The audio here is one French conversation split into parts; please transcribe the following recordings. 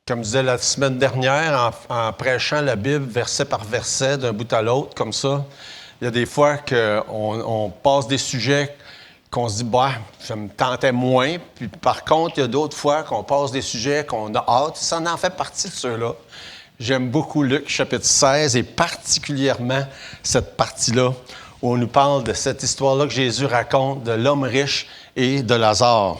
Comme je disais la semaine dernière, en prêchant la Bible verset par verset, d'un bout à l'autre, comme ça, il y a des fois qu'on passe des sujets qu'on se dit, bah, ça me tentait moins. Puis par contre, il y a d'autres fois qu'on passe des sujets qu'on a hâte. Ça en fait partie de ceux-là. J'aime beaucoup Luc, chapitre 16, et particulièrement cette partie-là, où on nous parle de cette histoire-là que Jésus raconte de l'homme riche et de Lazare.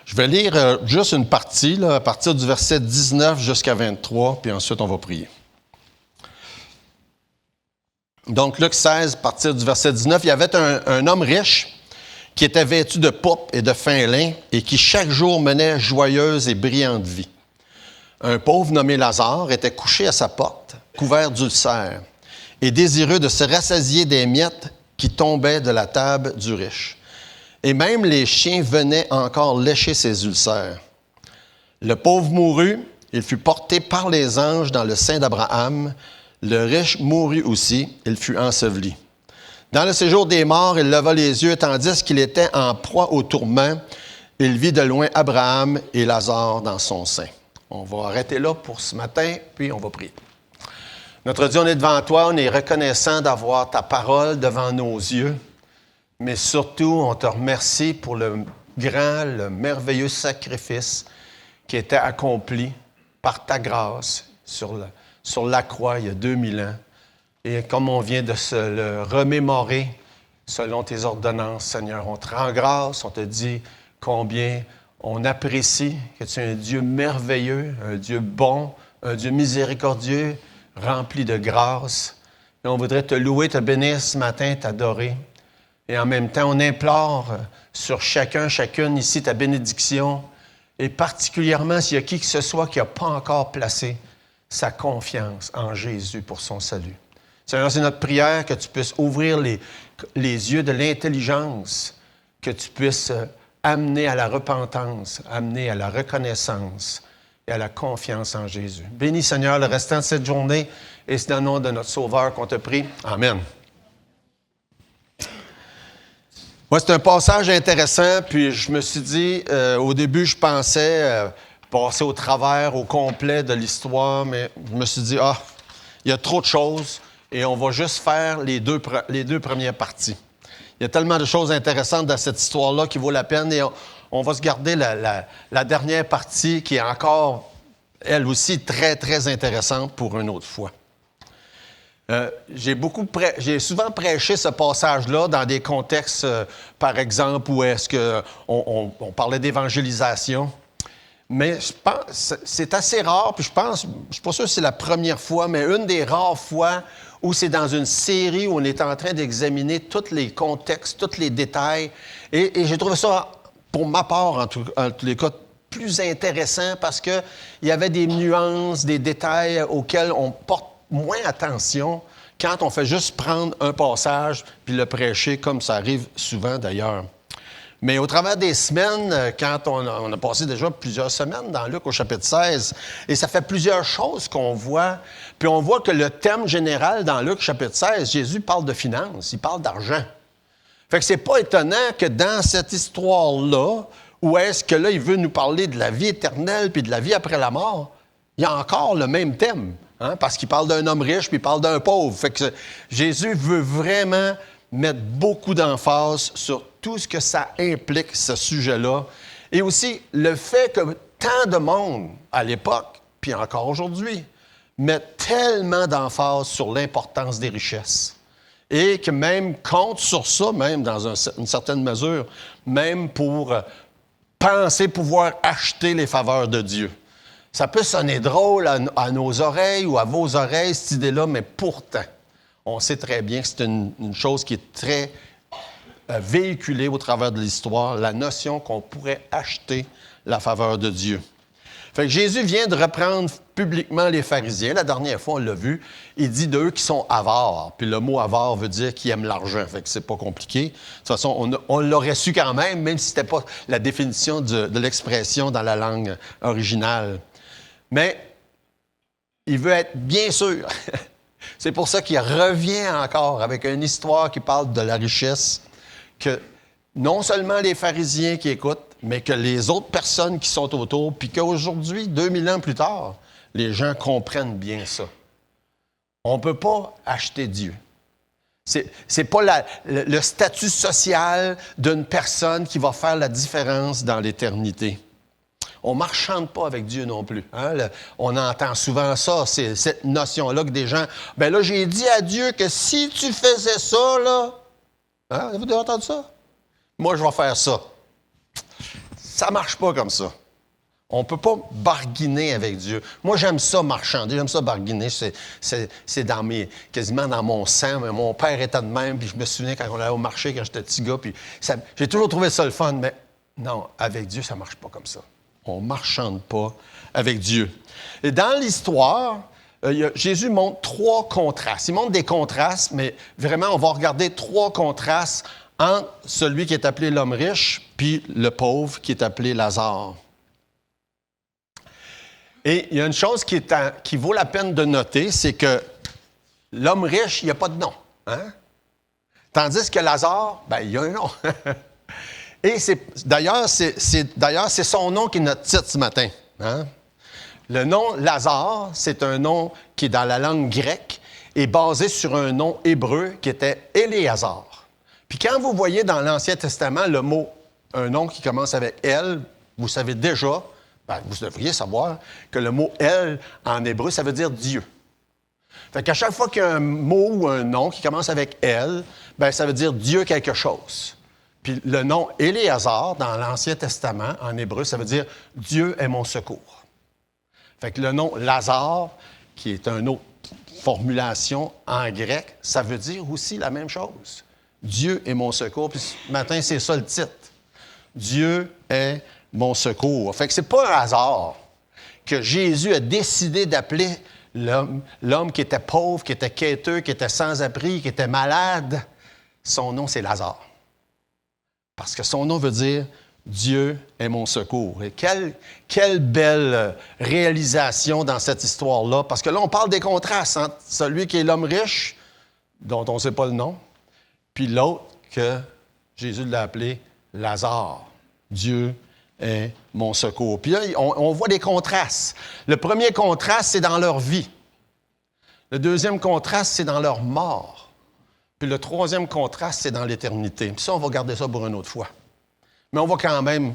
Je vais lire juste une partie, là, à partir du verset 19 jusqu'à 23, puis ensuite on va prier. Donc, Luc 16, à partir du verset 19, il y avait un homme riche qui était vêtu de pourpre et de fin lin et qui chaque jour menait joyeuse et brillante vie. Un pauvre nommé Lazare était couché à sa porte, couvert d'ulcères, et désireux de se rassasier des miettes qui tombaient de la table du riche. Et même les chiens venaient encore lécher ses ulcères. Le pauvre mourut, il fut porté par les anges dans le sein d'Abraham. Le riche mourut aussi, il fut enseveli. Dans le séjour des morts, il leva les yeux, tandis qu'il était en proie au tourment. Il vit de loin Abraham et Lazare dans son sein. On va arrêter là pour ce matin, puis on va prier. Notre Dieu, on est devant toi, on est reconnaissant d'avoir ta parole devant nos yeux. Mais surtout, on te remercie pour le grand, le merveilleux sacrifice qui était accompli par ta grâce sur la croix il y a 2000 ans. Et comme on vient de se le remémorer selon tes ordonnances, Seigneur, on te rend grâce, on te dit combien on apprécie que tu es un Dieu merveilleux, un Dieu bon, un Dieu miséricordieux, rempli de grâce. Et on voudrait te louer, te bénir ce matin, t'adorer. Et en même temps, on implore sur chacune ici ta bénédiction, et particulièrement s'il y a qui que ce soit qui n'a pas encore placé sa confiance en Jésus pour son salut. Seigneur, c'est notre prière que tu puisses ouvrir les yeux de l'intelligence, que tu puisses amener à la repentance, amener à la reconnaissance et à la confiance en Jésus. Bénis, Seigneur, le restant de cette journée, et c'est dans le nom de notre Sauveur qu'on te prie. Amen. Moi, c'est un passage intéressant, puis je me suis dit, au début, je pensais passer au travers, au complet de l'histoire, mais je me suis dit, il y a trop de choses, et on va juste faire les deux premières parties. Il y a tellement de choses intéressantes dans cette histoire-là qui vaut la peine, et on va se garder la dernière partie qui est encore, elle aussi, très, très intéressante pour une autre fois. J'ai souvent prêché ce passage-là dans des contextes, par exemple, où est-ce qu'on parlait d'évangélisation. Mais je pense c'est assez rare, puis je suis pas sûr que c'est la première fois, mais une des rares fois où c'est dans une série où on est en train d'examiner tous les contextes, tous les détails. Et j'ai trouvé ça, pour ma part, en tous les cas, plus intéressant parce qu'il y avait des nuances, des détails auxquels on porte moins attention quand on fait juste prendre un passage puis le prêcher, comme ça arrive souvent d'ailleurs. Mais au travers des semaines, quand on a passé déjà plusieurs semaines dans Luc au chapitre 16, et ça fait plusieurs choses qu'on voit, puis on voit que le thème général dans Luc chapitre 16, Jésus parle de finances, il parle d'argent. Fait que c'est pas étonnant que dans cette histoire-là, où est-ce que là, il veut nous parler de la vie éternelle puis de la vie après la mort, il y a encore le même thème. Parce qu'il parle d'un homme riche puis il parle d'un pauvre. Fait que Jésus veut vraiment mettre beaucoup d'emphase sur tout ce que ça implique, ce sujet-là. Et aussi le fait que tant de monde, à l'époque, puis encore aujourd'hui, mettent tellement d'emphase sur l'importance des richesses. Et que même compte sur ça, même dans une certaine mesure, même pour penser pouvoir acheter les faveurs de Dieu. Ça peut sonner drôle à nos oreilles ou à vos oreilles, cette idée-là, mais pourtant, on sait très bien que c'est une chose qui est très véhiculée au travers de l'histoire, la notion qu'on pourrait acheter la faveur de Dieu. Fait que Jésus vient de reprendre publiquement les pharisiens. La dernière fois, on l'a vu, il dit d'eux qui sont avares. Puis le mot avare veut dire qui aiment l'argent. Fait que c'est pas compliqué. De toute façon, on l'aurait su quand même si c'était pas la définition de l'expression dans la langue originale. Mais il veut être bien sûr. C'est pour ça qu'il revient encore avec une histoire qui parle de la richesse, que non seulement les pharisiens qui écoutent, mais que les autres personnes qui sont autour, puis qu'aujourd'hui, 2000 ans plus tard, les gens comprennent bien ça. On ne peut pas acheter Dieu. C'est pas le statut social d'une personne qui va faire la différence dans l'éternité. On ne marchande pas avec Dieu non plus. Hein? On entend souvent ça, c'est cette notion-là que des gens... Ben là, j'ai dit à Dieu que si tu faisais ça, là... Hein? Vous avez entendu ça? Moi, je vais faire ça. Ça ne marche pas comme ça. On ne peut pas barguiner avec Dieu. Moi, j'aime ça marchander, j'aime ça barguiner. C'est quasiment dans mon sang. Mais mon père était de même, puis je me souviens quand on allait au marché, quand j'étais petit gars, puis j'ai toujours trouvé ça le fun, mais non, avec Dieu, ça ne marche pas comme ça. On ne marchande pas avec Dieu. Et dans l'histoire, Jésus montre 3 contrastes. Il montre des contrastes, mais vraiment, on va regarder 3 contrastes entre celui qui est appelé l'homme riche puis le pauvre qui est appelé Lazare. Et il y a une chose qui vaut la peine de noter, c'est que l'homme riche, il n'y a pas de nom. Hein? Tandis que Lazare, bien, il y a un nom. Et d'ailleurs, c'est son nom qui est notre titre ce matin. Hein? Le nom Lazare, c'est un nom qui est dans la langue grecque et basé sur un nom hébreu qui était Éléazar. Puis quand vous voyez dans l'Ancien Testament un nom qui commence avec El, vous savez déjà, vous devriez savoir que le mot El en hébreu, ça veut dire Dieu. Fait qu'à chaque fois qu'il y a un mot ou un nom qui commence avec El, ça veut dire Dieu quelque chose. Puis le nom Éléazar, dans l'Ancien Testament, en hébreu, ça veut dire « Dieu est mon secours ». Fait que le nom Lazare, qui est une autre formulation en grec, ça veut dire aussi la même chose. Dieu est mon secours. Puis ce matin, c'est ça le titre. Dieu est mon secours. Fait que c'est pas un hasard que Jésus a décidé d'appeler l'homme qui était pauvre, qui était quêteux, qui était sans abri, qui était malade. Son nom, c'est Lazare. Parce que son nom veut dire « Dieu est mon secours ». Et quelle belle réalisation dans cette histoire-là. Parce que là, on parle des contrastes entre celui qui est l'homme riche, dont on ne sait pas le nom, puis l'autre que Jésus l'a appelé Lazare. Dieu est mon secours. Puis là, on voit des contrastes. Le premier contraste, c'est dans leur vie. Le deuxième contraste, c'est dans leur mort. Puis le troisième contraste, c'est dans l'éternité. Puis ça, on va garder ça pour une autre fois. Mais on va quand même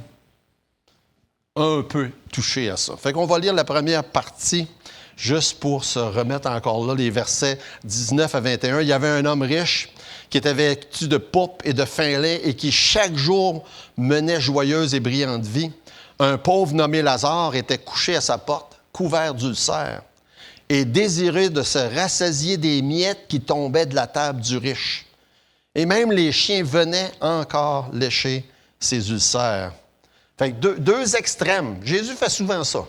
un peu toucher à ça. Fait qu'on va lire la première partie, juste pour se remettre encore là, les versets 19 à 21. Il y avait un homme riche qui était vêtu de pourpre et de fin lait et qui chaque jour menait joyeuse et brillante vie. Un pauvre nommé Lazare était couché à sa porte, couvert d'ulcères, et désireux de se rassasier des miettes qui tombaient de la table du riche. Et même les chiens venaient encore lécher ses ulcères. Fait que deux extrêmes. Jésus fait souvent ça.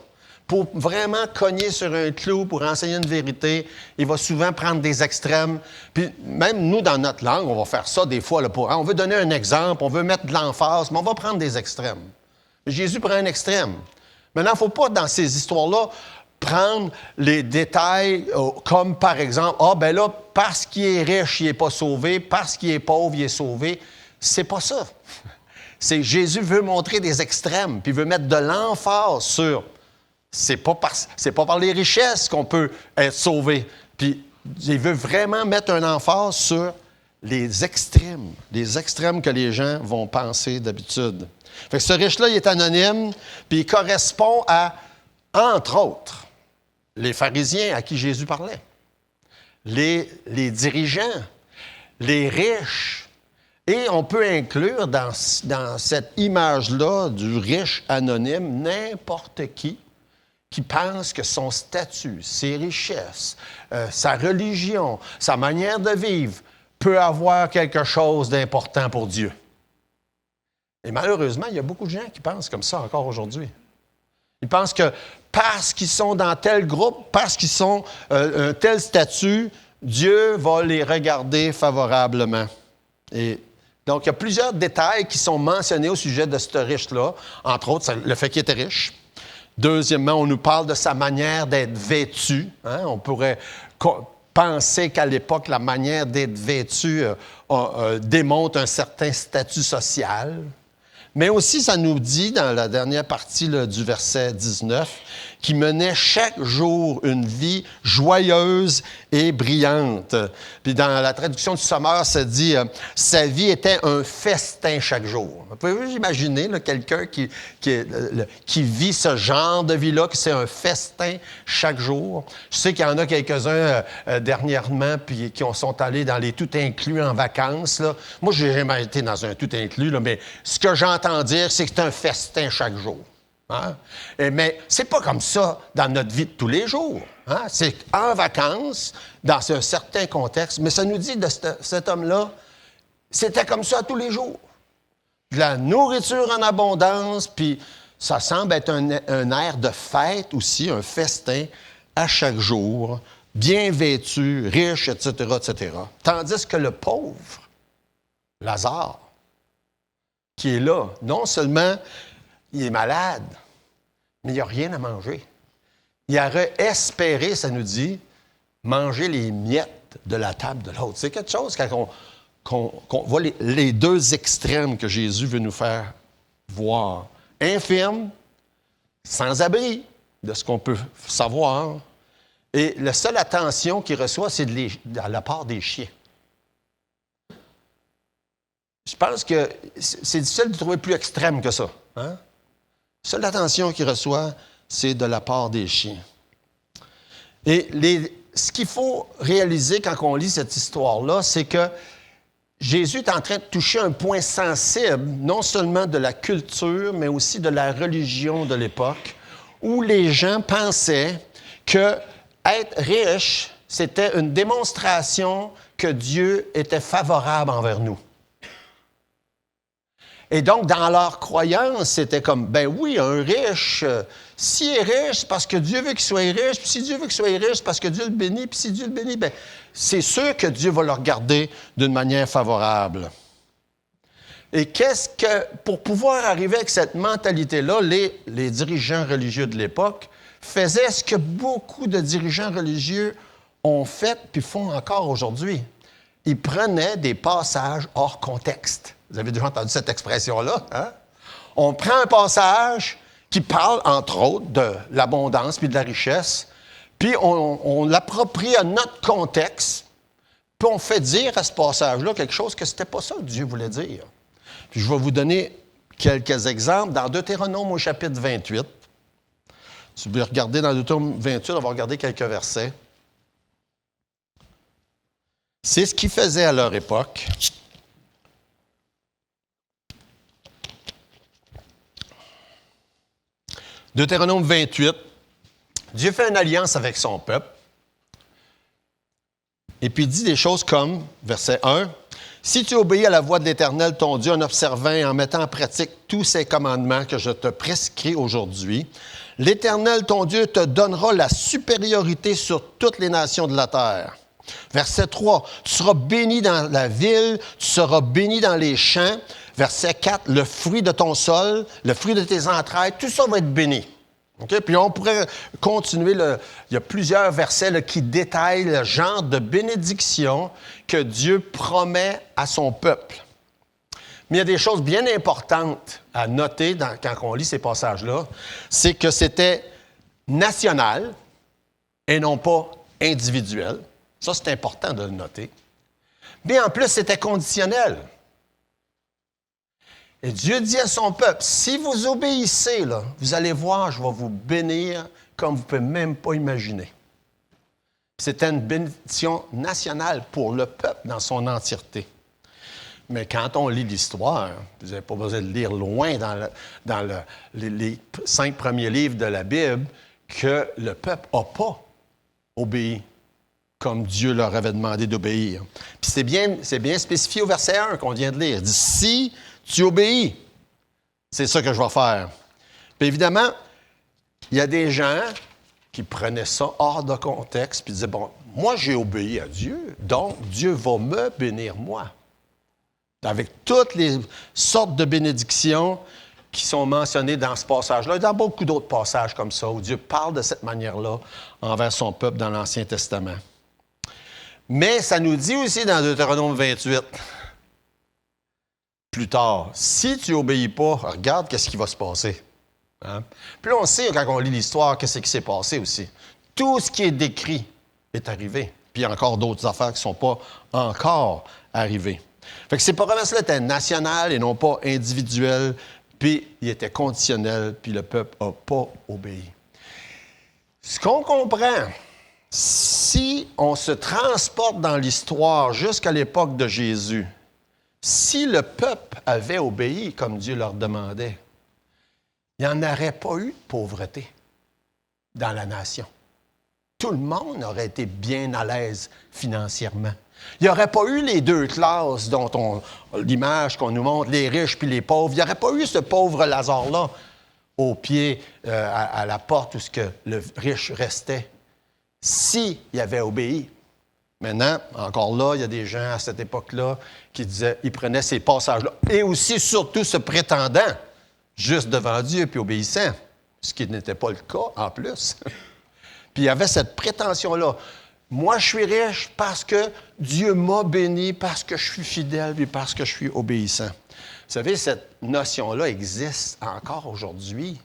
Pour vraiment cogner sur un clou, pour enseigner une vérité, il va souvent prendre des extrêmes. Puis même nous, dans notre langue, on va faire ça des fois. On veut donner un exemple, on veut mettre de l'emphase, mais on va prendre des extrêmes. Jésus prend un extrême. Maintenant, il ne faut pas, dans ces histoires-là, prendre les détails comme, par exemple, parce qu'il est riche, il n'est pas sauvé, parce qu'il est pauvre, il est sauvé. C'est pas ça. C'est Jésus veut montrer des extrêmes, puis il veut mettre de l'emphase sur... C'est pas par les richesses qu'on peut être sauvé. Puis il veut vraiment mettre un emphase sur les extrêmes que les gens vont penser d'habitude. Fait que ce riche-là, il est anonyme, puis il correspond à, entre autres, les pharisiens à qui Jésus parlait, les dirigeants, les riches. Et on peut inclure dans cette image-là du riche anonyme n'importe qui pense que son statut, ses richesses, sa religion, sa manière de vivre peut avoir quelque chose d'important pour Dieu. Et malheureusement, il y a beaucoup de gens qui pensent comme ça encore aujourd'hui. Ils pensent que parce qu'ils sont dans tel groupe, parce qu'ils sont un tel statut, Dieu va les regarder favorablement. Et donc, il y a plusieurs détails qui sont mentionnés au sujet de ce riche-là. Entre autres, le fait qu'il était riche. Deuxièmement, on nous parle de sa manière d'être vêtu. Hein? On pourrait penser qu'à l'époque, la manière d'être vêtu démontre un certain statut social. Mais aussi, ça nous dit, dans la dernière partie là, du verset 19, qu'il menait chaque jour une vie joyeuse et brillante. Puis dans la traduction du Sommeur, ça dit sa vie était un festin chaque jour. Vous pouvez imaginer là, quelqu'un qui vit ce genre de vie-là, que c'est un festin chaque jour. Je sais qu'il y en a quelques-uns dernièrement puis qui sont allés dans les tout inclus en vacances. Là. Moi, je n'ai jamais été dans un tout inclus, là, mais ce que j'entends dire, c'est que c'est un festin chaque jour. Hein? Mais c'est pas comme ça dans notre vie de tous les jours. Hein? C'est en vacances, dans un certain contexte. Mais ça nous dit de cet homme-là, c'était comme ça tous les jours. De la nourriture en abondance, puis ça semble être un air de fête aussi, un festin à chaque jour, bien vêtu, riche, etc., etc. Tandis que le pauvre, Lazare, qui est là, non seulement il est malade, mais il n'y a rien à manger. Il aurait espéré, ça nous dit, manger les miettes de la table de l'autre. C'est quelque chose quand on voit les deux extrêmes que Jésus veut nous faire voir. Infirme, sans abri de ce qu'on peut savoir. Et la seule attention qu'il reçoit, c'est de la part des chiens. Je pense que c'est difficile de trouver plus extrême que ça. Hein? La seule attention qu'il reçoit, c'est de la part des chiens. Et ce qu'il faut réaliser quand on lit cette histoire-là, c'est que Jésus est en train de toucher un point sensible, non seulement de la culture, mais aussi de la religion de l'époque, où les gens pensaient que être riche, c'était une démonstration que Dieu était favorable envers nous. Et donc, dans leur croyance, c'était comme, ben oui, un riche, s'il est riche, c'est parce que Dieu veut qu'il soit riche, puis si Dieu veut qu'il soit riche, c'est parce que Dieu le bénit, puis si Dieu le bénit, bien, c'est sûr que Dieu va le regarder d'une manière favorable. Et pour pouvoir arriver avec cette mentalité-là, les dirigeants religieux de l'époque faisaient ce que beaucoup de dirigeants religieux ont fait, puis font encore aujourd'hui. Ils prenaient des passages hors contexte. Vous avez déjà entendu cette expression-là, hein? On prend un passage qui parle, entre autres, de l'abondance puis de la richesse, puis on l'approprie à notre contexte, puis on fait dire à ce passage-là quelque chose que c'était pas ça que Dieu voulait dire. Puis je vais vous donner quelques exemples. Dans Deutéronome au chapitre 28, si vous voulez regarder dans Deutéronome 28, on va regarder quelques versets. C'est ce qu'ils faisaient à leur époque. Deutéronome 28, Dieu fait une alliance avec son peuple. Et puis il dit des choses comme, verset 1, « Si tu obéis à la voix de l'Éternel, ton Dieu, en observant et en mettant en pratique tous ses commandements que je te prescris aujourd'hui, l'Éternel, ton Dieu, te donnera la supériorité sur toutes les nations de la terre. » Verset 3, « Tu seras béni dans la ville, tu seras béni dans les champs. » Verset 4, « Le fruit de ton sol, le fruit de tes entrailles, tout ça va être béni. » Okay? Puis on pourrait continuer, il y a plusieurs versets là, qui détaillent le genre de bénédiction que Dieu promet à son peuple. Mais il y a des choses bien importantes à noter quand on lit ces passages-là, c'est que c'était national et non pas individuel. Ça, c'est important de le noter. Mais en plus, c'était conditionnel. Et Dieu dit à son peuple, si vous obéissez, là, vous allez voir, je vais vous bénir comme vous ne pouvez même pas imaginer. C'était une bénédiction nationale pour le peuple dans son entièreté. Mais quand on lit l'histoire, vous n'avez pas besoin de lire loin dans les 5 premiers livres de la Bible, que le peuple n'a pas obéi comme Dieu leur avait demandé d'obéir. Puis c'est bien spécifié au verset 1 qu'on vient de lire. Il dit, si tu obéis, c'est ça que je vais faire. Puis évidemment, il y a des gens qui prenaient ça hors de contexte puis disaient, bon, moi j'ai obéi à Dieu, donc Dieu va me bénir moi. Avec toutes les sortes de bénédictions qui sont mentionnées dans ce passage-là et dans beaucoup d'autres passages comme ça, où Dieu parle de cette manière-là envers son peuple dans l'Ancien Testament. Mais ça nous dit aussi dans Deutéronome 28, plus tard. Si tu n'obéis pas, regarde qu'est-ce qui va se passer. Hein? Puis là, on sait, quand on lit l'histoire, qu'est-ce qui s'est passé aussi. Tout ce qui est décrit est arrivé. Puis il y a encore d'autres affaires qui ne sont pas encore arrivées. Fait que ces promesses-là étaient nationales et non pas individuelles, puis ils étaient conditionnels, puis le peuple n'a pas obéi. Ce qu'on comprend, si on se transporte dans l'histoire jusqu'à l'époque de Jésus, si le peuple avait obéi comme Dieu leur demandait, il n'y en aurait pas eu de pauvreté dans la nation. Tout le monde aurait été bien à l'aise financièrement. Il n'y aurait pas eu les deux classes dont l'image qu'on nous montre, les riches puis les pauvres. Il n'y aurait pas eu ce pauvre Lazare-là au pied, à la porte où ce que le riche restait, s'il avait obéi. Maintenant, encore là, il y a des gens à cette époque-là qui disaient, ils prenaient ces passages-là, et aussi, surtout, se prétendant juste devant Dieu puis obéissant, ce qui n'était pas le cas en plus. Puis il y avait cette prétention-là. Moi, je suis riche parce que Dieu m'a béni, parce que je suis fidèle et parce que je suis obéissant. Vous savez, cette notion-là existe encore aujourd'hui.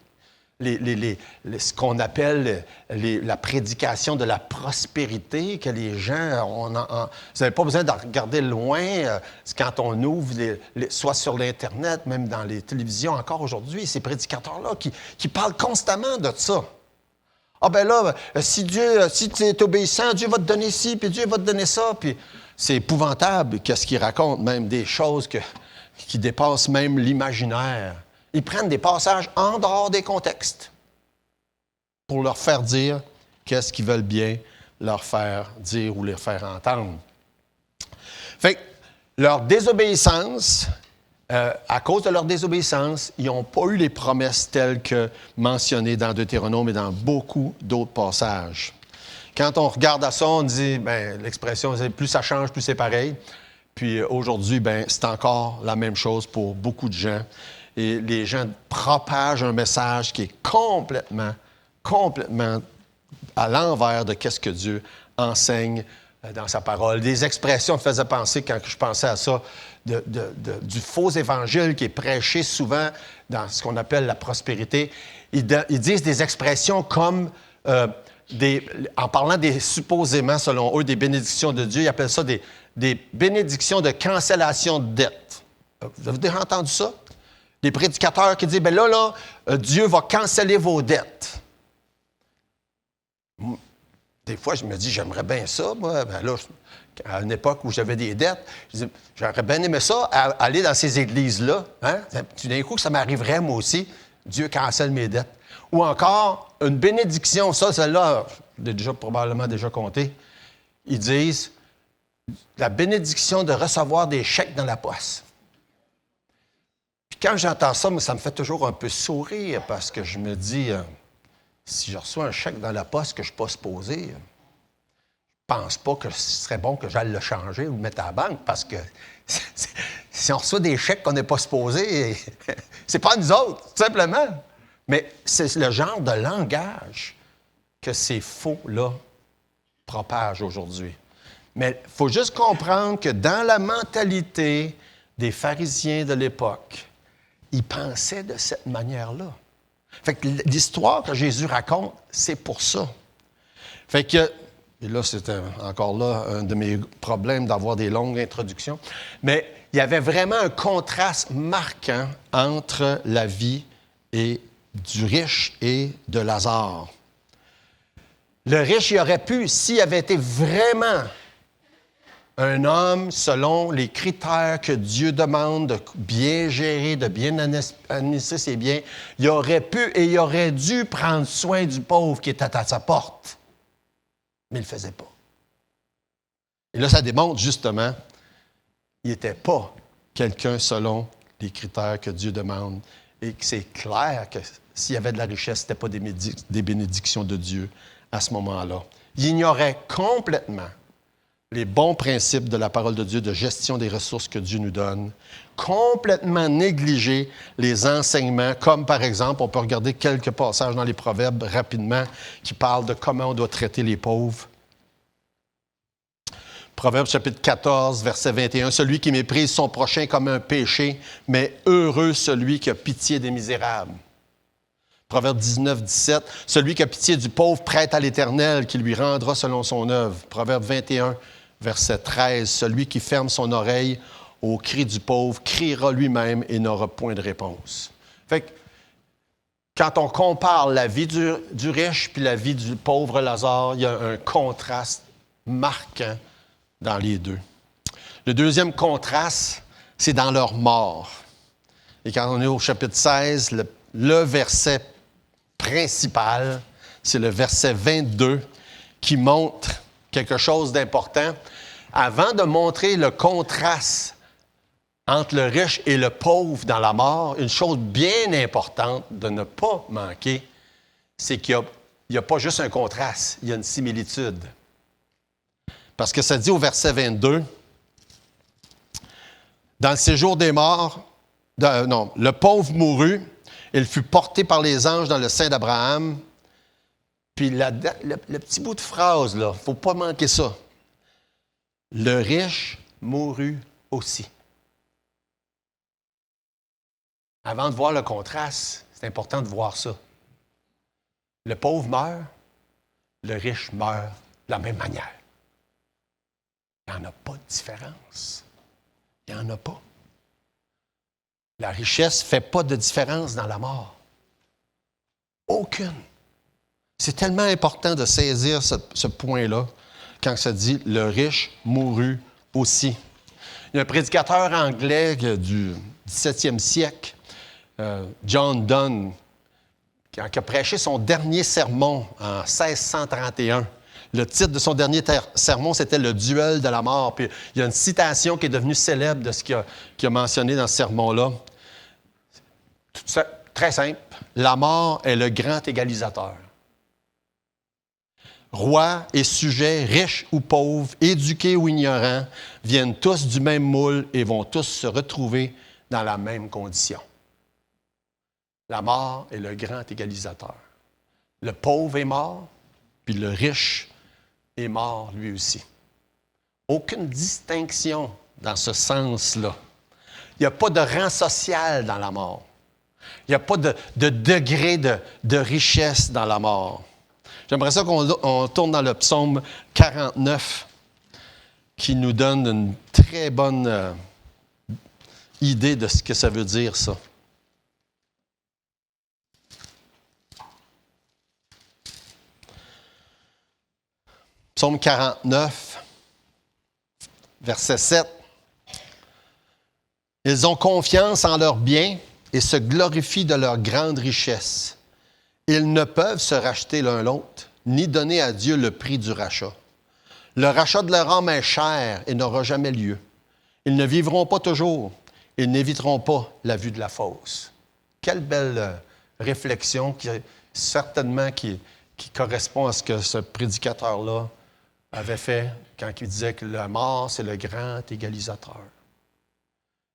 Ce qu'on appelle la prédication de la prospérité, que les gens, vous n'avez pas besoin de regarder loin, quand on ouvre, soit sur l'Internet, même dans les télévisions encore aujourd'hui, ces prédicateurs-là qui parlent constamment de ça. Ah ben là, si tu es obéissant, Dieu va te donner ci, puis Dieu va te donner ça, puis c'est épouvantable qu'est-ce qu'ils racontent, même des choses qui dépassent même l'imaginaire. Ils prennent des passages en dehors des contextes pour leur faire dire qu'est-ce qu'ils veulent bien leur faire dire ou leur faire entendre. Fait que leur désobéissance, à cause de leur désobéissance, ils n'ont pas eu les promesses telles que mentionnées dans Deutéronome et dans beaucoup d'autres passages. Quand on regarde à ça, on dit, l'expression, plus ça change, plus c'est pareil. Puis aujourd'hui, c'est encore la même chose pour beaucoup de gens. Et les gens propagent un message qui est complètement à l'envers de ce que Dieu enseigne dans sa parole. Des expressions me faisaient penser, quand je pensais à ça, du faux évangile qui est prêché souvent dans ce qu'on appelle la prospérité. Ils disent des expressions comme, en parlant supposément, selon eux, des bénédictions de Dieu, ils appellent ça des bénédictions de cancellation de dette. Vous avez déjà entendu ça? Des prédicateurs qui disent, Dieu va canceller vos dettes. Des fois, je me dis, j'aimerais bien ça, moi. À une époque où j'avais des dettes, je dis, j'aurais bien aimé ça, aller dans ces églises-là. Hein? Tout d'un coup, ça m'arriverait, moi aussi. Dieu cancelle mes dettes. Ou encore, une bénédiction, celle-là, j'ai probablement déjà compté. Ils disent, la bénédiction de recevoir des chèques dans la poste. Puis quand j'entends ça, ça me fait toujours un peu sourire parce que je me dis, si je reçois un chèque dans la poste que je ne suis pas supposé, je ne pense pas que ce serait bon que j'aille le changer ou le mettre à la banque parce que si on reçoit des chèques qu'on n'est pas supposé, c'est pas nous autres, tout simplement. Mais c'est le genre de langage que ces faux-là propagent aujourd'hui. Mais il faut juste comprendre que dans la mentalité des pharisiens de l'époque, ils pensaient de cette manière-là. Fait que l'histoire que Jésus raconte, c'est pour ça. Fait que, et là, c'était encore là un de mes problèmes d'avoir des longues introductions, mais il y avait vraiment un contraste marquant entre la vie du riche et de Lazare. Le riche, il aurait pu, s'il avait été vraiment un homme selon les critères que Dieu demande de bien gérer, de bien administrer ses biens, il aurait pu et il aurait dû prendre soin du pauvre qui était à sa porte. Mais il ne le faisait pas. Et là, ça démontre justement qu'il n'était pas quelqu'un selon les critères que Dieu demande et que c'est clair que s'il y avait de la richesse, ce n'était pas des bénédictions de Dieu à ce moment-là. Il ignorait complètement les bons principes de la parole de Dieu, de gestion des ressources que Dieu nous donne, complètement négliger les enseignements, comme par exemple, on peut regarder quelques passages dans les Proverbes rapidement qui parlent de comment on doit traiter les pauvres. Proverbe chapitre 14, verset 21. Celui qui méprise son prochain comme un péché, mais heureux celui qui a pitié des misérables. Proverbe 19, 17. Celui qui a pitié du pauvre prête à l'Éternel, qui lui rendra selon son œuvre. Proverbe 21, verset 13. Celui qui ferme son oreille au cri du pauvre criera lui-même et n'aura point de réponse. Fait que, quand on compare la vie du riche puis la vie du pauvre Lazare, il y a un contraste marquant dans les deux. Le deuxième contraste, c'est dans leur mort. Et quand on est au chapitre 16, le verset principal, c'est le verset 22 qui montre quelque chose d'important. Avant de montrer le contraste entre le riche et le pauvre dans la mort, une chose bien importante de ne pas manquer, c'est qu'il n'y a pas juste un contraste, il y a une similitude. Parce que ça dit au verset 22, « Dans le séjour des morts, le pauvre mourut, il fut porté par les anges dans le sein d'Abraham. » Puis le petit bout de phrase, là, il ne faut pas manquer ça. « Le riche mourut aussi. » Avant de voir le contraste, c'est important de voir ça. Le pauvre meurt, le riche meurt de la même manière. Il n'y en a pas de différence. Il n'y en a pas. La richesse ne fait pas de différence dans la mort. Aucune. C'est tellement important de saisir ce point-là quand ça dit « le riche mourut aussi ». Il y a un prédicateur anglais du 17e siècle, John Donne, qui a prêché son dernier sermon en 1631. Le titre de son dernier sermon, c'était « Le duel de la mort ». Puis il y a une citation qui est devenue célèbre de ce qu'il a mentionné dans ce sermon-là. Très simple. « La mort est le grand égalisateur. Rois et sujets, riches ou pauvres, éduqués ou ignorants, viennent tous du même moule et vont tous se retrouver dans la même condition. La mort est le grand égalisateur. Le pauvre est mort, puis le riche est mort lui aussi. Aucune distinction dans ce sens-là. Il n'y a pas de rang social dans la mort. Il n'y a pas de degré de richesse dans la mort. J'aimerais ça qu'on tourne dans le psaume 49 qui nous donne une très bonne idée de ce que ça veut dire, ça. Psaume 49, verset 7. « Ils ont confiance en leurs biens et se glorifient de leur grande richesse. Ils ne peuvent se racheter l'un l'autre, ni donner à Dieu le prix du rachat. Le rachat de leur âme est cher et n'aura jamais lieu. Ils ne vivront pas toujours. Ils n'éviteront pas la vue de la fosse. » Quelle belle réflexion qui correspond à ce que ce prédicateur-là avait fait quand il disait que la mort, c'est le grand égalisateur.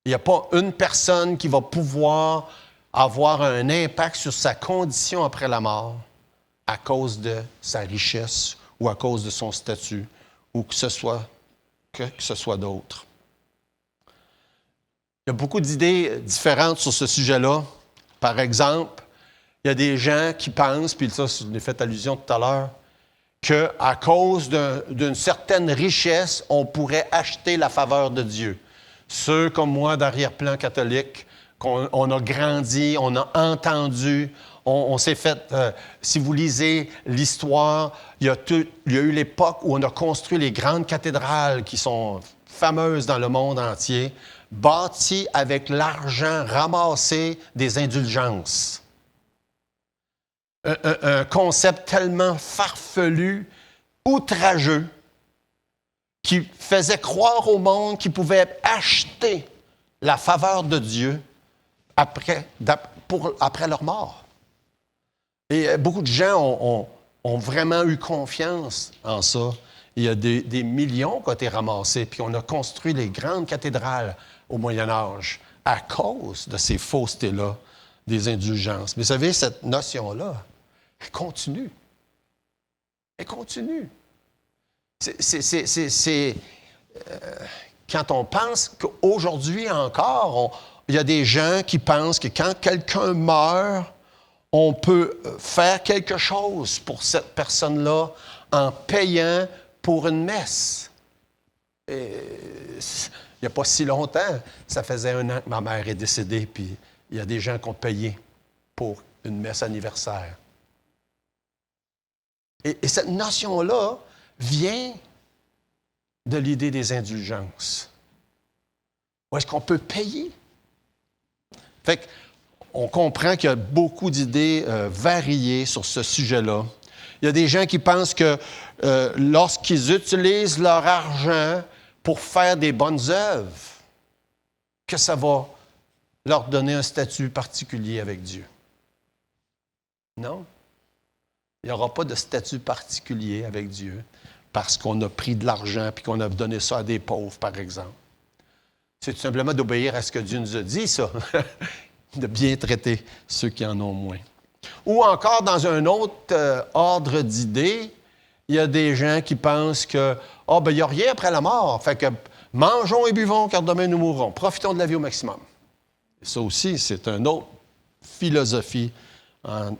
Il n'y a pas une personne qui va pouvoir avoir un impact sur sa condition après la mort à cause de sa richesse ou à cause de son statut ou que ce soit d'autre. Il y a beaucoup d'idées différentes sur ce sujet-là. Par exemple, il y a des gens qui pensent, puis ça, je l'ai fait allusion tout à l'heure, qu'à cause d'une certaine richesse, on pourrait acheter la faveur de Dieu. Ceux comme moi d'arrière-plan catholique, on a grandi, on a entendu, on s'est fait... si vous lisez l'histoire, il y a eu l'époque où on a construit les grandes cathédrales qui sont fameuses dans le monde entier, bâties avec l'argent ramassé des indulgences. Un concept tellement farfelu, outrageux, qui faisait croire au monde qu'ils pouvaient acheter la faveur de Dieu après leur mort. Et beaucoup de gens ont vraiment eu confiance en ça. Il y a des millions qui ont été ramassés, puis on a construit les grandes cathédrales au Moyen Âge à cause de ces faussetés-là des indulgences. Mais vous savez, cette notion-là, elle continue. Elle continue. quand on pense qu'aujourd'hui encore, il y a des gens qui pensent que quand quelqu'un meurt, on peut faire quelque chose pour cette personne-là en payant pour une messe. Et, il n'y a pas si longtemps, ça faisait 1 an que ma mère est décédée, puis il y a des gens qui ont payé pour une messe anniversaire. Et cette notion-là vient de l'idée des indulgences. Où est-ce qu'on peut payer? Fait qu'on comprend qu'il y a beaucoup d'idées variées sur ce sujet-là. Il y a des gens qui pensent que lorsqu'ils utilisent leur argent pour faire des bonnes œuvres, que ça va leur donner un statut particulier avec Dieu. Non. Il n'y aura pas de statut particulier avec Dieu parce qu'on a pris de l'argent et qu'on a donné ça à des pauvres, par exemple. C'est tout simplement d'obéir à ce que Dieu nous a dit, ça, de bien traiter ceux qui en ont moins. Ou encore, dans un autre ordre d'idées, il y a des gens qui pensent que il n'y a rien après la mort, fait que mangeons et buvons car demain nous mourrons. Profitons de la vie au maximum. Et ça aussi, c'est une autre philosophie en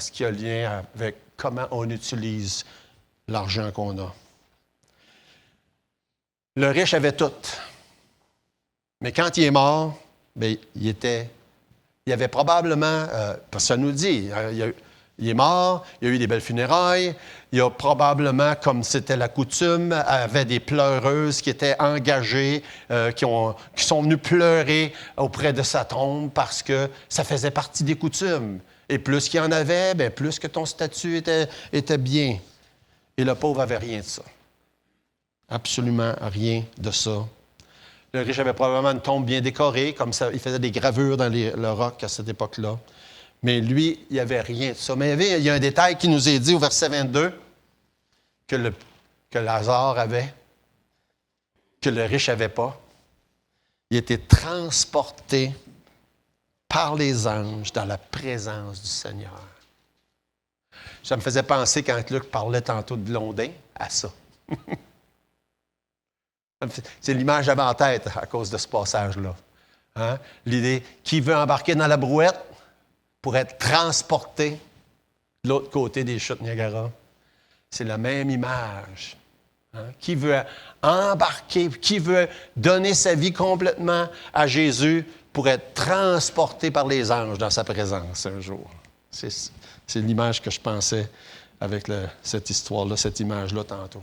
ce qui a lien avec comment on utilise l'argent qu'on a. Le riche avait tout. Mais quand il est mort, bien, il avait probablement, parce que ça nous dit, il est mort, il y a eu des belles funérailles, il y a probablement, comme c'était la coutume, avait des pleureuses qui étaient engagées, qui sont venues pleurer auprès de sa tombe parce que ça faisait partie des coutumes. Et plus qu'il y en avait, bien, plus que ton statut était bien. Et le pauvre n'avait rien de ça. Absolument rien de ça. Le riche avait probablement une tombe bien décorée, comme ça, il faisait des gravures dans le roc à cette époque-là. Mais lui, il n'y avait rien de ça. Mais il y a un détail qui nous est dit au verset 22, que Lazare avait, que le riche n'avait pas. Il était transporté par les anges dans la présence du Seigneur. Ça me faisait penser, quand Luc parlait tantôt de Blondin, à ça. C'est l'image que j'avais en tête à cause de ce passage-là. Hein? L'idée, qui veut embarquer dans la brouette pour être transporté de l'autre côté des chutes Niagara? C'est la même image. Hein? Qui veut embarquer, qui veut donner sa vie complètement à Jésus pour être transporté par les anges dans sa présence un jour. C'est l'image que je pensais avec cette histoire-là, cette image-là tantôt.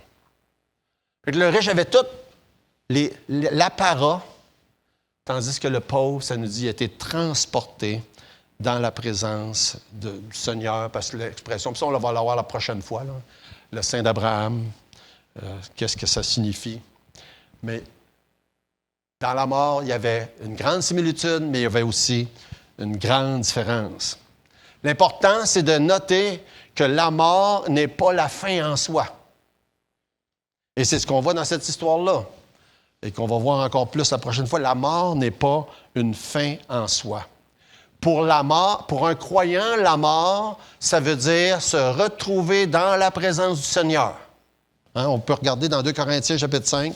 Fait que le riche avait tout l'apparat, tandis que le pauvre, ça nous dit, a été transporté dans la présence du Seigneur, parce que l'expression, puis ça, on va l'avoir la prochaine fois, là, le Saint d'Abraham, qu'est-ce que ça signifie? Mais dans la mort, il y avait une grande similitude, mais il y avait aussi une grande différence. L'important, c'est de noter que la mort n'est pas la fin en soi. Et c'est ce qu'on voit dans cette histoire-là. Et qu'on va voir encore plus la prochaine fois, la mort n'est pas une fin en soi. Pour un croyant, la mort, ça veut dire se retrouver dans la présence du Seigneur. Hein, on peut regarder dans 2 Corinthiens, chapitre 5.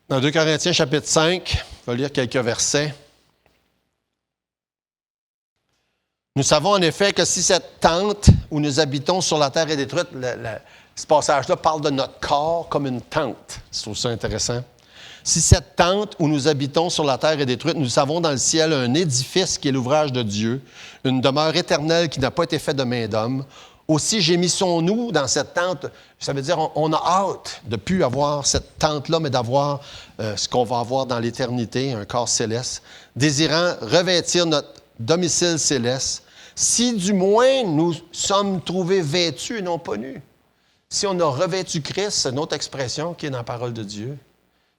Dans 2 Corinthiens, chapitre 5, je vais lire quelques versets. Nous savons en effet que si cette tente où nous habitons sur la terre est détruite, ce passage-là parle de notre corps comme une tente. Je trouve ça intéressant. Si cette tente où nous habitons sur la terre est détruite, nous avons dans le ciel un édifice qui est l'ouvrage de Dieu, une demeure éternelle qui n'a pas été faite de main d'homme. Aussi gémissons-nous dans cette tente. Ça veut dire on a hâte de ne plus avoir cette tente-là, mais d'avoir ce qu'on va avoir dans l'éternité, un corps céleste, désirant revêtir notre domicile céleste. Si du moins nous sommes trouvés vêtus et non pas nus. Si on a revêtu Christ, c'est une autre expression qui est dans la parole de Dieu.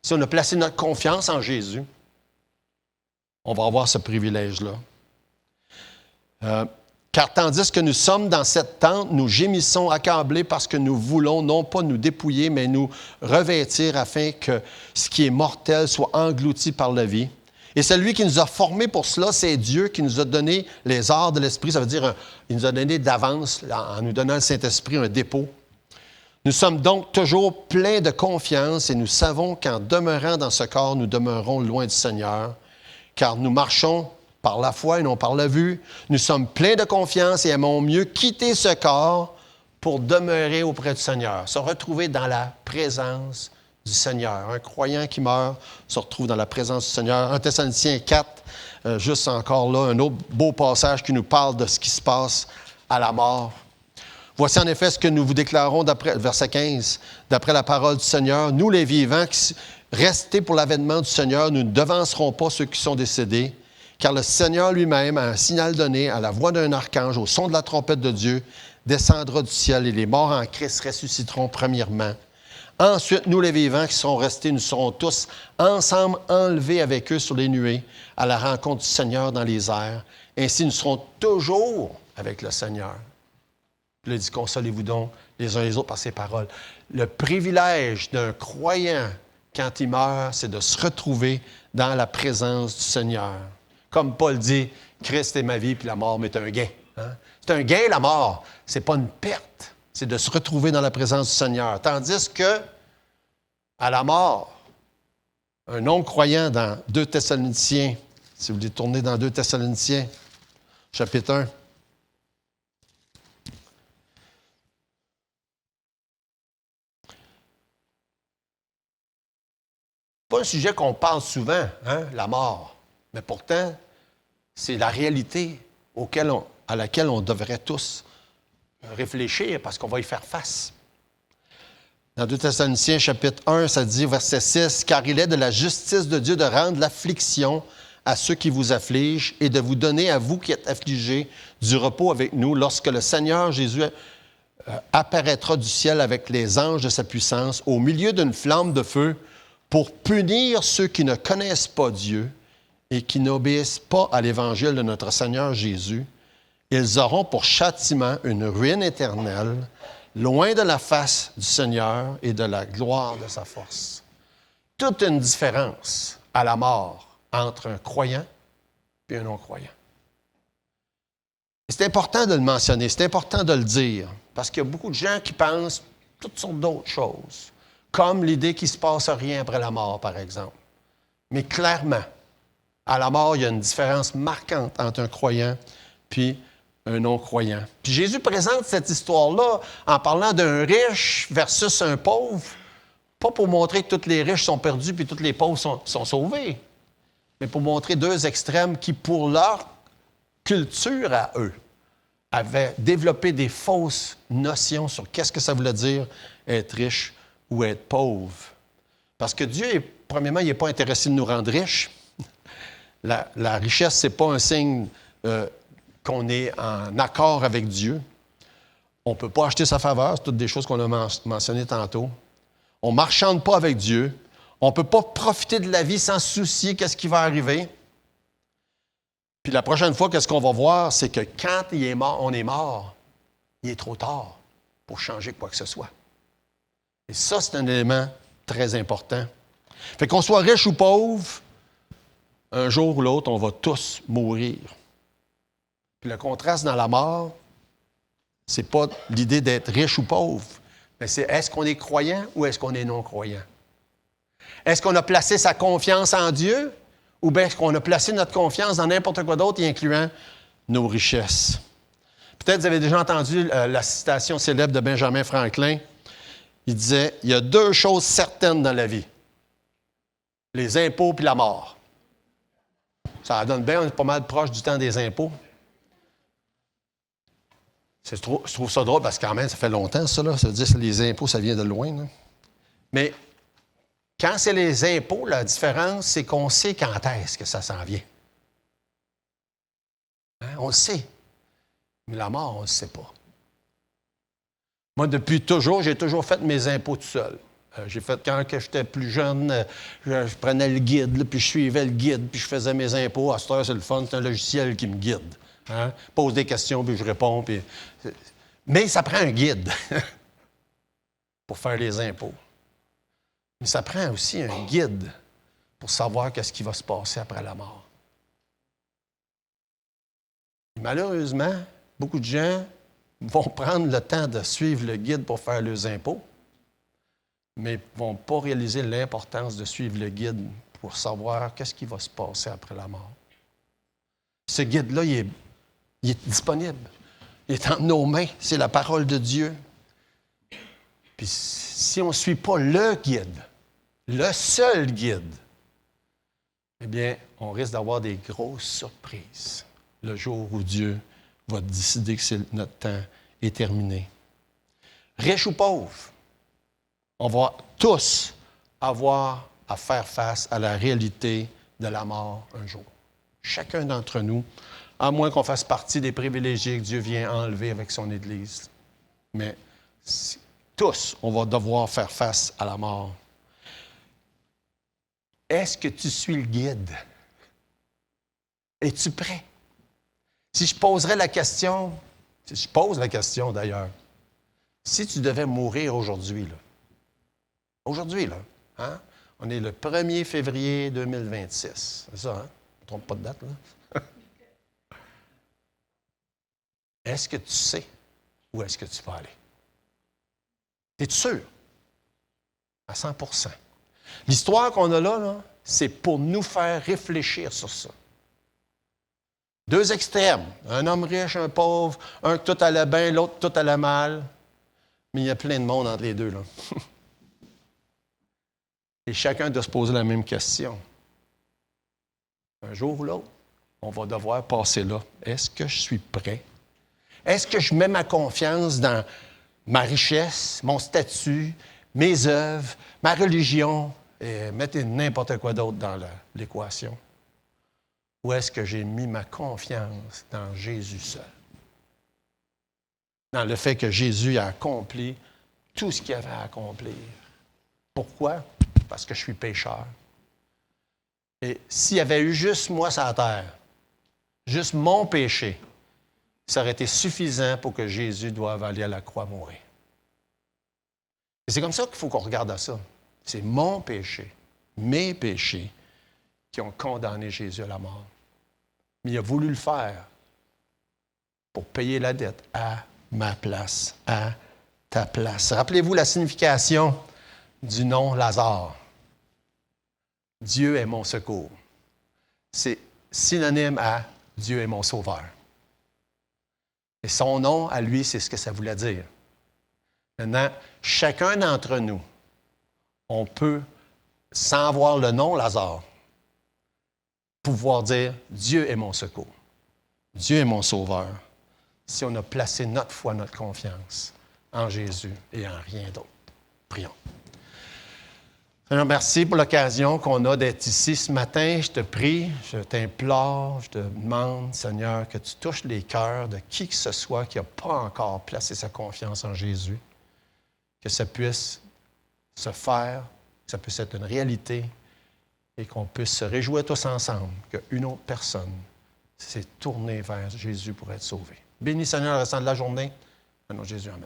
Si on a placé notre confiance en Jésus, on va avoir ce privilège-là. Car tandis que nous sommes dans cette tente, nous gémissons accablés parce que nous voulons non pas nous dépouiller, mais nous revêtir afin que ce qui est mortel soit englouti par la vie. Et celui qui nous a formés pour cela, c'est Dieu qui nous a donné les arts de l'Esprit. Ça veut dire il nous a donné d'avance, en nous donnant le Saint-Esprit, un dépôt. Nous sommes donc toujours pleins de confiance et nous savons qu'en demeurant dans ce corps, nous demeurons loin du Seigneur, car nous marchons par la foi et non par la vue. Nous sommes pleins de confiance et aimons mieux quitter ce corps pour demeurer auprès du Seigneur, se retrouver dans la présence du Seigneur. Un croyant qui meurt se retrouve dans la présence du Seigneur. 1 Thessaloniciens 4, juste encore là, un autre beau passage qui nous parle de ce qui se passe à la mort. Voici en effet ce que nous vous déclarons, verset 15, d'après la parole du Seigneur. Nous, les vivants, restés pour l'avènement du Seigneur, nous ne devancerons pas ceux qui sont décédés, car le Seigneur lui-même, à un signal donné, à la voix d'un archange, au son de la trompette de Dieu, descendra du ciel et les morts en Christ ressusciteront premièrement. Ensuite, nous, les vivants qui serons restés, nous serons tous ensemble enlevés avec eux sur les nuées à la rencontre du Seigneur dans les airs. Ainsi, nous serons toujours avec le Seigneur. Puis là, il dit, consolez-vous donc les uns les autres par ces paroles. Le privilège d'un croyant, quand il meurt, c'est de se retrouver dans la présence du Seigneur. Comme Paul dit, Christ est ma vie, puis la mort m'est un gain. Hein? C'est un gain, la mort. Ce n'est pas une perte. C'est de se retrouver dans la présence du Seigneur. Tandis que, à la mort, un non-croyant dans 2 Thessaloniciens, si vous voulez tourner dans 2 Thessaloniciens, chapitre 1, pas un sujet qu'on parle souvent, hein, la mort. Mais pourtant, c'est la réalité à laquelle on devrait tous réfléchir parce qu'on va y faire face. Dans 2 Thessaloniciens, chapitre 1, ça dit, verset 6, « Car il est de la justice de Dieu de rendre l'affliction à ceux qui vous affligent et de vous donner à vous qui êtes affligés du repos avec nous lorsque le Seigneur Jésus apparaîtra du ciel avec les anges de sa puissance au milieu d'une flamme de feu pour punir ceux qui ne connaissent pas Dieu et qui n'obéissent pas à l'Évangile de notre Seigneur Jésus. Ils auront pour châtiment une ruine éternelle, loin de la face du Seigneur et de la gloire de sa force. » Toute une différence à la mort entre un croyant et un non-croyant. C'est important de le mentionner, c'est important de le dire, parce qu'il y a beaucoup de gens qui pensent toutes sortes d'autres choses, comme l'idée qu'il ne se passe rien après la mort, par exemple. Mais clairement, à la mort, il y a une différence marquante entre un croyant puis un non-croyant. Puis Jésus présente cette histoire-là en parlant d'un riche versus un pauvre, pas pour montrer que tous les riches sont perdus puis tous les pauvres sont sauvés, mais pour montrer deux extrêmes qui, pour leur culture à eux, avaient développé des fausses notions sur qu'est-ce que ça voulait dire être riche ou être pauvre. Parce que Dieu, premièrement, il n'est pas intéressé de nous rendre riches. La richesse, ce n'est pas un signe qu'on est en accord avec Dieu. On ne peut pas acheter sa faveur, c'est toutes des choses qu'on a mentionnées tantôt. On ne marchande pas avec Dieu. On ne peut pas profiter de la vie sans se soucier qu'est-ce qui va arriver. Puis la prochaine fois, qu'est-ce qu'on va voir, c'est que quand on est mort, il est trop tard pour changer quoi que ce soit. Et ça, c'est un élément très important. Fait qu'on soit riche ou pauvre, un jour ou l'autre, on va tous mourir. Puis le contraste dans la mort, c'est pas l'idée d'être riche ou pauvre, mais c'est est-ce qu'on est croyant ou est-ce qu'on est non-croyant? Est-ce qu'on a placé sa confiance en Dieu ou bien est-ce qu'on a placé notre confiance dans n'importe quoi d'autre, y incluant nos richesses? Peut-être vous avez déjà entendu la citation célèbre de Benjamin Franklin. Il disait, il y a deux choses certaines dans la vie. Les impôts puis la mort. Ça donne bien, on est pas mal proche du temps des impôts. Je trouve ça drôle parce que quand même, ça fait longtemps, ça. Là. Ça veut dire que les impôts, ça vient de loin. Là. Mais quand c'est les impôts, la différence, c'est qu'on sait quand est-ce que ça s'en vient. Hein? On le sait. Mais la mort, on ne le sait pas. Moi, depuis toujours, j'ai toujours fait mes impôts tout seul. J'ai fait, quand j'étais plus jeune, je prenais le guide, là, puis je suivais le guide, puis je faisais mes impôts. À cette heure, c'est le fun, c'est un logiciel qui me guide. Hein? Pose des questions, puis je réponds. Puis... Mais ça prend un guide pour faire les impôts. Mais ça prend aussi un guide pour savoir qu'est-ce qui va se passer après la mort. Et malheureusement, beaucoup de gens vont prendre le temps de suivre le guide pour faire leurs impôts, mais ne vont pas réaliser l'importance de suivre le guide pour savoir qu'est-ce qui va se passer après la mort. Ce guide-là, il est disponible. Il est entre nos mains. C'est la parole de Dieu. Puis si on ne suit pas le guide, le seul guide, eh bien, on risque d'avoir des grosses surprises le jour où Dieu va décider que notre temps est terminé. Riche ou pauvre, on va tous avoir à faire face à la réalité de la mort un jour. Chacun d'entre nous, à moins qu'on fasse partie des privilégiés que Dieu vient enlever avec son Église. Mais tous, on va devoir faire face à la mort. Est-ce que tu suis le guide? Es-tu prêt? Si je pose la question d'ailleurs, si tu devais mourir aujourd'hui, hein? On est le 1er février 2026. C'est ça, hein? Je ne trompe pas de date, là? Est-ce que tu sais où est-ce que tu vas aller? Es-tu sûr? À 100%. L'histoire qu'on a là, c'est pour nous faire réfléchir sur ça. Deux extrêmes. Un homme riche, un pauvre, un que tout allait bien, l'autre tout allait mal. Mais il y a plein de monde entre les deux, là. Et chacun doit se poser la même question. Un jour ou l'autre, on va devoir passer là. Est-ce que je suis prêt? Est-ce que je mets ma confiance dans ma richesse, mon statut, mes œuvres, ma religion, et mettez n'importe quoi d'autre dans l'équation? Ou est-ce que j'ai mis ma confiance dans Jésus seul? Dans le fait que Jésus a accompli tout ce qu'il avait à accomplir. Pourquoi? Parce que je suis pécheur. Et s'il y avait eu juste moi sur la terre, juste mon péché, ça aurait été suffisant pour que Jésus doive aller à la croix mourir. Et c'est comme ça qu'il faut qu'on regarde à ça. C'est mon péché, mes péchés, qui ont condamné Jésus à la mort. Mais il a voulu le faire pour payer la dette à ma place, à ta place. Rappelez-vous la signification du nom Lazare. Dieu est mon secours. C'est synonyme à Dieu est mon sauveur. Et son nom, à lui, c'est ce que ça voulait dire. Maintenant, chacun d'entre nous, on peut, sans voir le nom Lazare, pouvoir dire Dieu est mon secours. Dieu est mon sauveur. Si on a placé notre foi, notre confiance en Jésus et en rien d'autre. Prions. Seigneur, merci pour l'occasion qu'on a d'être ici ce matin. Je te prie, je t'implore, je te demande, Seigneur, que tu touches les cœurs de qui que ce soit qui n'a pas encore placé sa confiance en Jésus. Que ça puisse se faire, que ça puisse être une réalité et qu'on puisse se réjouir tous ensemble qu'une autre personne s'est tournée vers Jésus pour être sauvée. Bénis, Seigneur, le restant de la journée. Au nom de Jésus, amen.